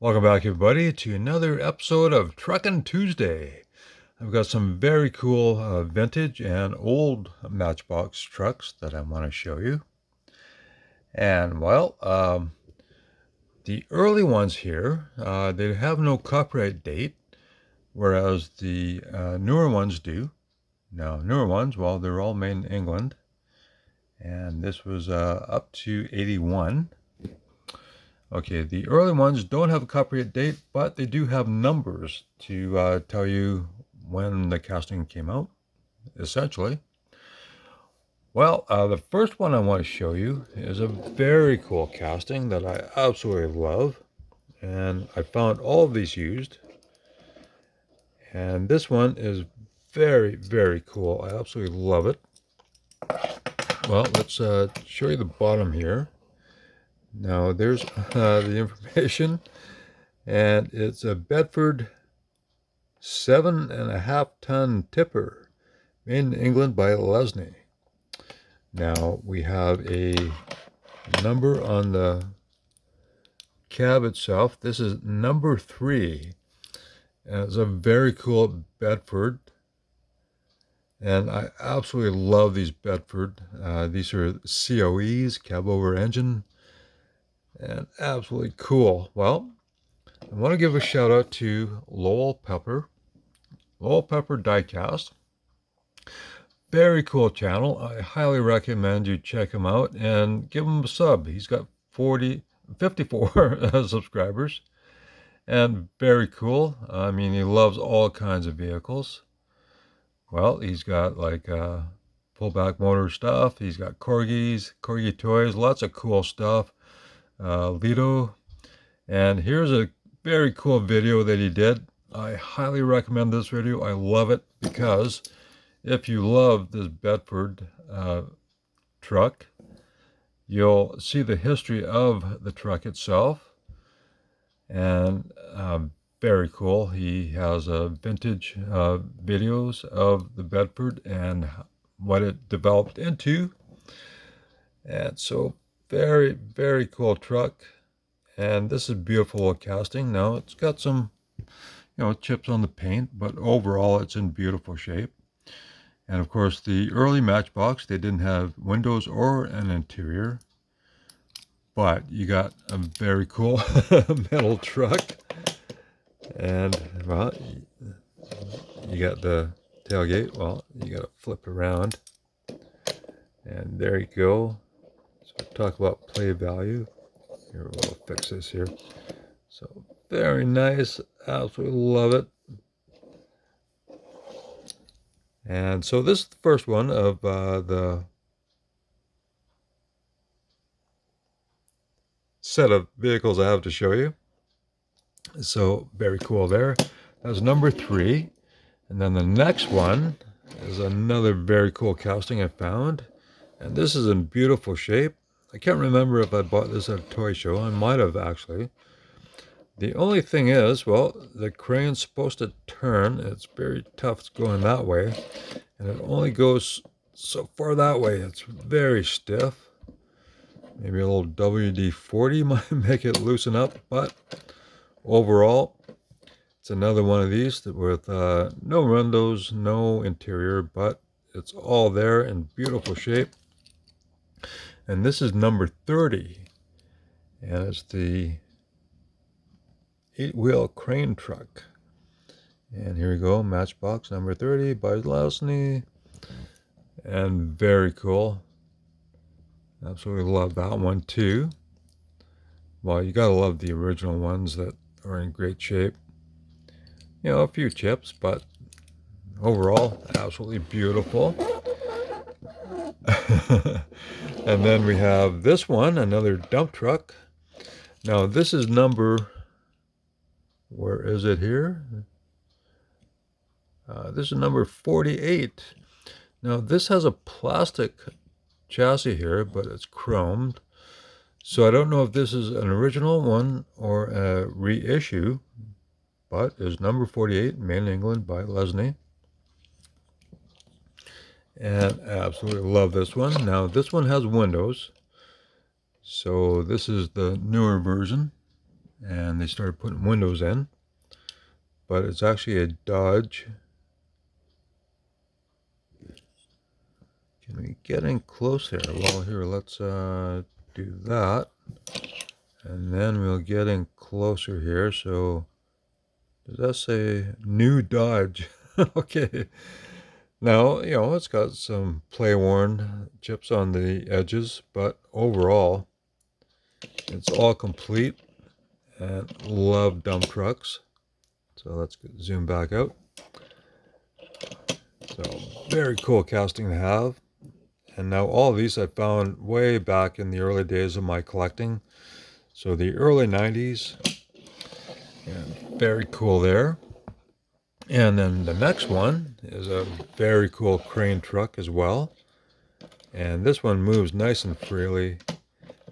Welcome back, everybody, to another episode of Truckin' Tuesday. I've got some very cool vintage and old Matchbox trucks that I want to show you. And, the early ones here, they have no copyright date, whereas the newer ones do. Now, newer ones, well, they're all made in England. And this was up to 81. Okay, the early ones don't have a copyright date, but they do have numbers to tell you when the casting came out, essentially. Well, the first one I want to show you is a very cool casting that I absolutely love. And I found all of these used. And this one is very, very cool. I absolutely love it. Well, let's show you the bottom here. Now, there's the information. And it's a Bedford 7.5-ton tipper made in England by Lesney. Now we have a number on the cab itself. This is number 3. And it's a very cool Bedford. And I absolutely love these Bedford. These are COEs, cab over engine. And absolutely cool. Well, I want to give a shout out to Lowell Pepper Diecast. Very cool channel. I highly recommend you check him out and give him a sub. He's got 54 subscribers, and very cool. I mean, he loves all kinds of vehicles. Well, he's got like pullback motor stuff. He's got corgi toys, lots of cool stuff. Lido. And here's a very cool video that he did. I highly recommend this video. I love it because if you love this Bedford truck, you'll see the history of the truck itself. And very cool. He has vintage videos of the Bedford and what it developed into. And so very, very cool truck. And this is beautiful casting. Now it's got some chips on the paint, but overall it's in beautiful shape. And of course, the early Matchbox, they didn't have windows or an interior, but you got a very cool metal truck. And well, you got the tailgate. Well, you got to flip around, and there you go. So talk about play value. Here, we'll fix this here. So very nice. Absolutely love it. And so this is the first one of the set of vehicles I have to show you. So very cool there. That's number 3. And then the next one is another very cool casting I found. And this is in beautiful shape. I can't remember if I bought this at a toy show. I might have actually. The only thing is, well, the crane's supposed to turn. It's very tough going that way. And it only goes so far that way. It's very stiff. Maybe a little WD-40 might make it loosen up. But overall, it's another one of these with no windows, no interior, but it's all there in beautiful shape. And this is number 30. And it's the 8-wheel crane truck. And here we go, Matchbox number 30 by Lesney. And very cool. Absolutely love that one too. Well, you gotta love the original ones that are in great shape. A few chips, but overall, absolutely beautiful. And then we have this one, another dump truck. Now this is number, where is it here? This is number 48. Now this has a plastic chassis here, but it's chromed. So I don't know if this is an original one or a reissue, but it's number 48, made in England by Lesney. And I absolutely love this one. Now this one has windows. So this is the newer version. and they started putting windows in, but it's actually a Dodge. Can we get in close here? Well, here, let's do that, and then we'll get in closer here. So does that say new Dodge? Okay. Now, it's got some play-worn chips on the edges, but overall, it's all complete, and love dump trucks. So let's zoom back out. So very cool casting to have. And now all of these I found way back in the early days of my collecting. So the early 90s, and very cool there. And then the next one is a very cool crane truck as well. And this one moves nice and freely.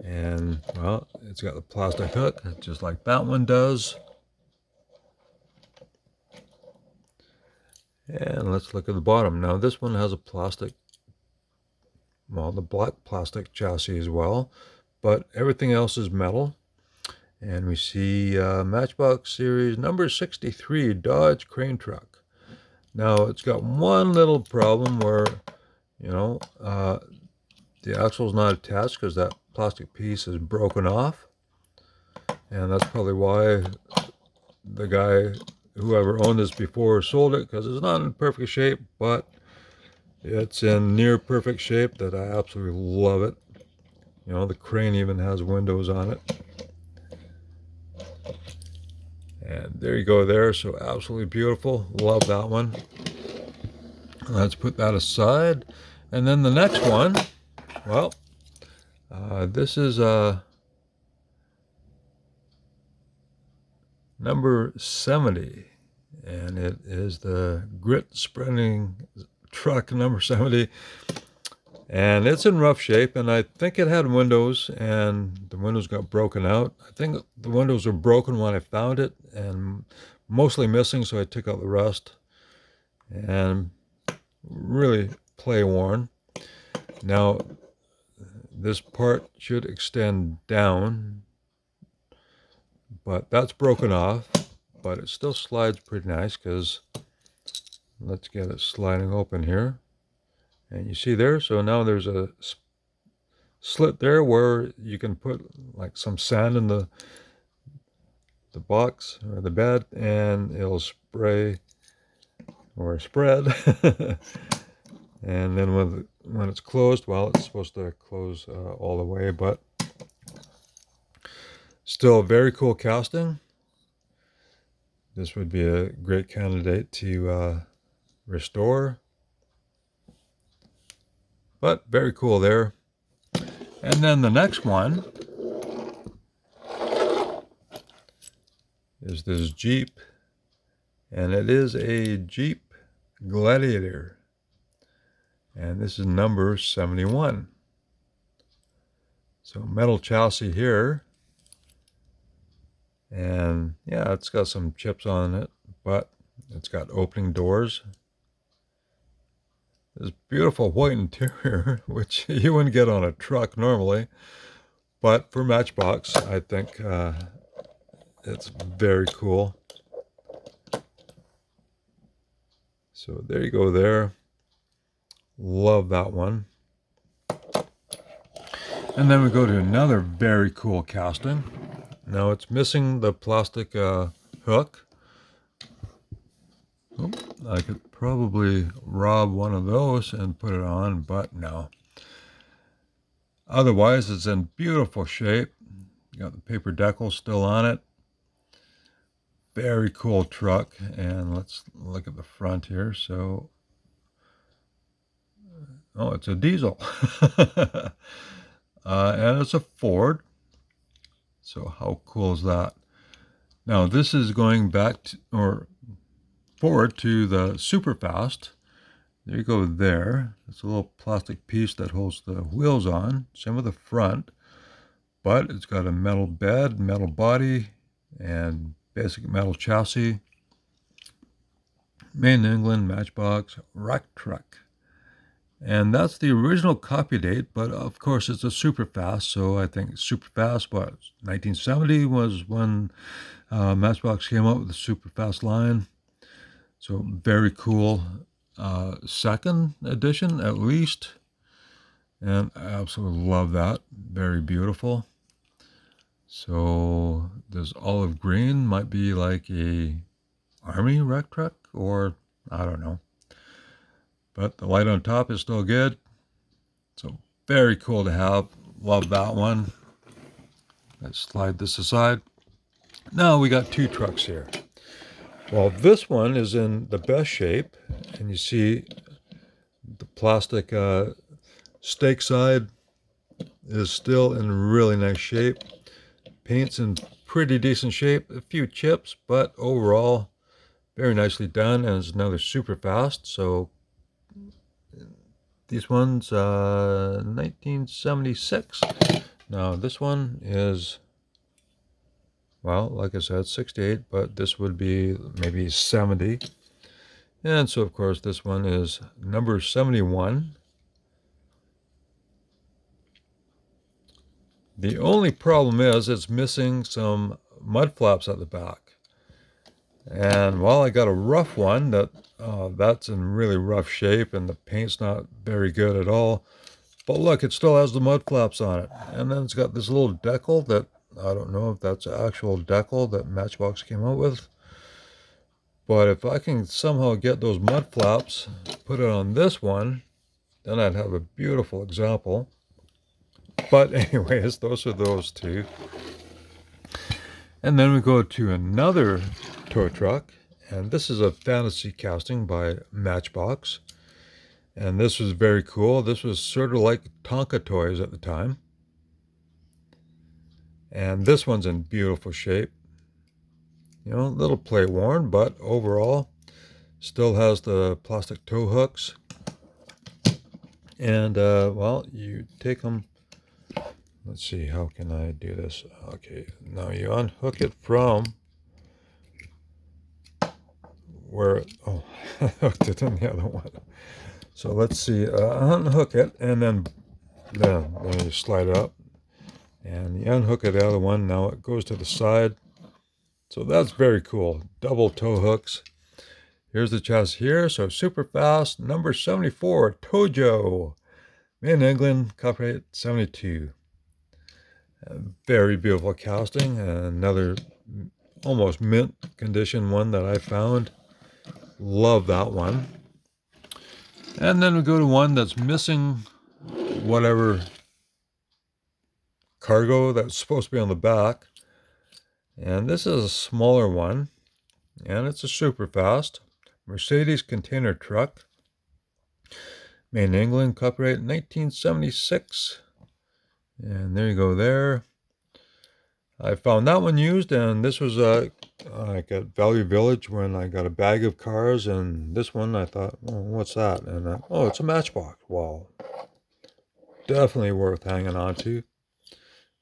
And, well, it's got the plastic hook, just like that one does. And let's look at the bottom. Now, this one has a plastic, well, the black plastic chassis as well. But everything else is metal. And we see Matchbox Series number 63 Dodge Crane Truck. Now, it's got one little problem where, the axle's not attached because that plastic piece is broken off. And that's probably why the guy, whoever owned this before, sold it, because it's not in perfect shape, but it's in near perfect shape that I absolutely love it. The crane even has windows on it. And there you go there. So absolutely beautiful. Love that one. Let's put that aside. And then the next one, well, this is number 70. And it is the grit spreading truck number 70. And it's in rough shape, and I think it had windows, and the windows got broken out. I think the windows were broken when I found it, and mostly missing, so I took out the rest. And really play worn. Now, this part should extend down, but that's broken off, but it still slides pretty nice, because let's get it sliding open here. And you see there, so now there's a slit there where you can put like some sand in the box or the bed, and it'll spray or spread. And then when it's closed, well, it's supposed to close all the way, but still very cool casting. This would be a great candidate to restore. But very cool there. And then the next one is this Jeep. And it is a Jeep Gladiator. And this is number 71. So metal chassis here. And yeah, it's got some chips on it, but it's got opening doors. This beautiful white interior, which you wouldn't get on a truck normally, but for Matchbox, I think it's very cool. So there you go there. Love that one. And then we go to another very cool casting. Now it's missing the plastic hook. Oh, I could probably rob one of those and put it on, but no. Otherwise, it's in beautiful shape. Got the paper decal still on it. Very cool truck. And let's look at the front here. So, oh, it's a diesel. And it's a Ford. So how cool is that? Now this is going back to, or forward to the Superfast. There you go there. It's a little plastic piece that holds the wheels on. Same with the front. But it's got a metal bed, metal body, and basic metal chassis. Made in England, Matchbox, wreck truck. And that's the original copy date, but of course it's a Superfast, so I think Superfast, 1970 was when Matchbox came up with the Superfast line. So very cool second edition at least, and I absolutely love that. Very beautiful. So this olive green might be like a army wreck truck, or I don't know. But the light on top is still good. So very cool to have. Love that one. Let's slide this aside. Now we got two trucks here. Well, this one is in the best shape, and you see the plastic stake side is still in really nice shape. Paint's in pretty decent shape. A few chips, but overall very nicely done. And it's another Superfast. So these ones 1976. Now this one is, well, like I said, 68, but this would be maybe 70. And so of course this one is number 71. The only problem is it's missing some mud flaps at the back. And while I got a rough one that's in really rough shape and the paint's not very good at all, but look, it still has the mud flaps on it. And then it's got this little decal that I don't know if that's an actual decal that Matchbox came up with. But if I can somehow get those mud flaps, put it on this one, then I'd have a beautiful example. But anyways, those are those two. And then we go to another tow truck, and this is a fantasy casting by Matchbox. And this was very cool. This was sort of like Tonka toys at the time. And this one's in beautiful shape. You know, a little play worn, but overall still has the plastic tow hooks. And well, you take them. Let's see, how can I do this? Okay, now you unhook it from where, oh, I hooked it in the other one. So let's see, unhook it, and then you slide it up, and you unhook it the other one. Now it goes to the side. So that's very cool. Double tow hooks. Here's the chassis here. So Superfast, number 74, Tojo. Made in England, copyright 72. A very beautiful casting. Another almost mint condition one that I found. Love that one. And then we go to one that's missing whatever cargo that's supposed to be on the back. And this is a smaller one. And it's a Superfast. Mercedes container truck. Made in England, copyright 1976. And there you go there. I found that one used, and this was like at Value Village when I got a bag of cars, and this one I thought, oh, what's that? And oh, it's a Matchbox. Wow. Definitely worth hanging on to.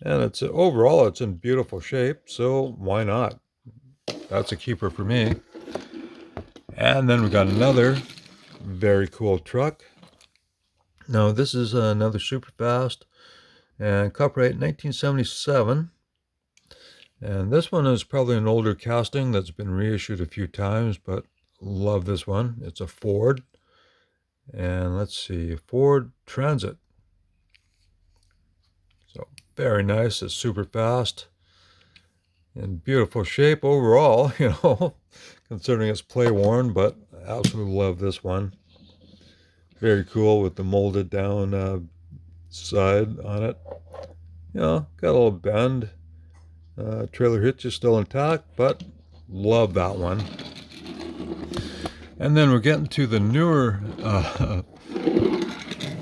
And it's overall, it's in beautiful shape, so why not? That's a keeper for me. And then we got another very cool truck. Now this is another Superfast, and copyright 1977. And this one is probably an older casting that's been reissued a few times, but love this one. It's a Ford. And let's see, Ford Transit. So very nice. It's Superfast. In beautiful shape overall, you know, considering it's play worn, but I absolutely love this one. Very cool with the molded down side on it. You know, got a little bend. Trailer hitch is still intact, but love that one. And then we're getting to the newer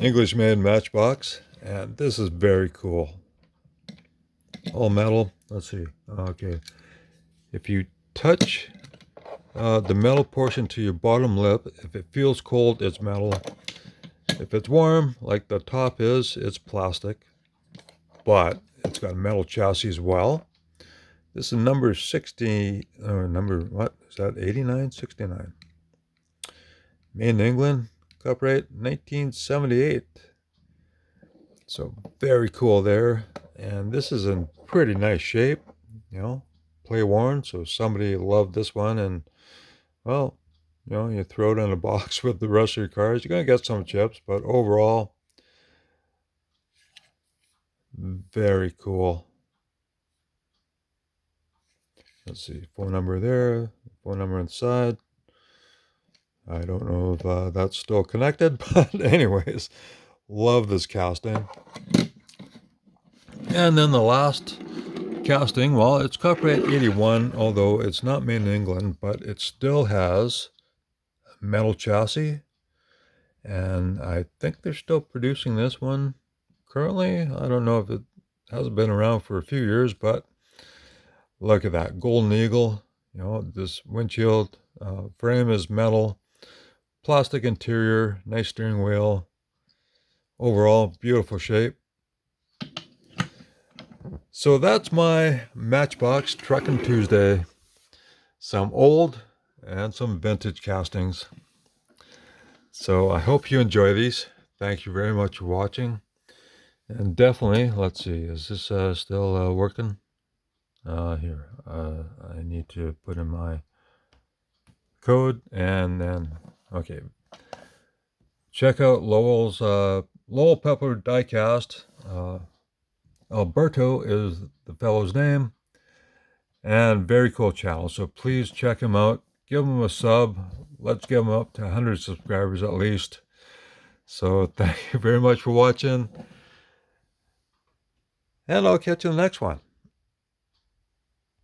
English-made Matchbox, and this is very cool. All metal. Let's see. Okay, if you touch the metal portion to your bottom lip, if it feels cold, it's metal. If it's warm, like the top is, it's plastic. But it's got a metal chassis as well. This is number 60, or number, what is that, 89? 69. Made in England, copyright 1978. So very cool there. And this is in pretty nice shape, you know, play worn. So somebody loved this one, and well, you know, you throw it in a box with the rest of your cars, you're going to get some chips, but overall, very cool. Let's see, phone number there, phone number inside. I don't know if that's still connected, but anyways, love this casting. And then the last casting, well, it's copyright 81, although it's not made in England, but it still has a metal chassis. And I think they're still producing this one currently. I don't know if it hasn't been around for a few years, but look at that golden eagle. You know, this windshield frame is metal, plastic interior, nice steering wheel. Overall, beautiful shape. So that's my Matchbox Truckin' Tuesday. Some old and some vintage castings. So I hope you enjoy these. Thank you very much for watching. And definitely, let's see, is this still working? Here, I need to put in my code, and then, okay. Check out Lowell Pepper Diecast. Alberto is the fellow's name, and very cool channel. So please check him out. Give him a sub. Let's get him up to 100 subscribers at least. So thank you very much for watching, and I'll catch you in the next one.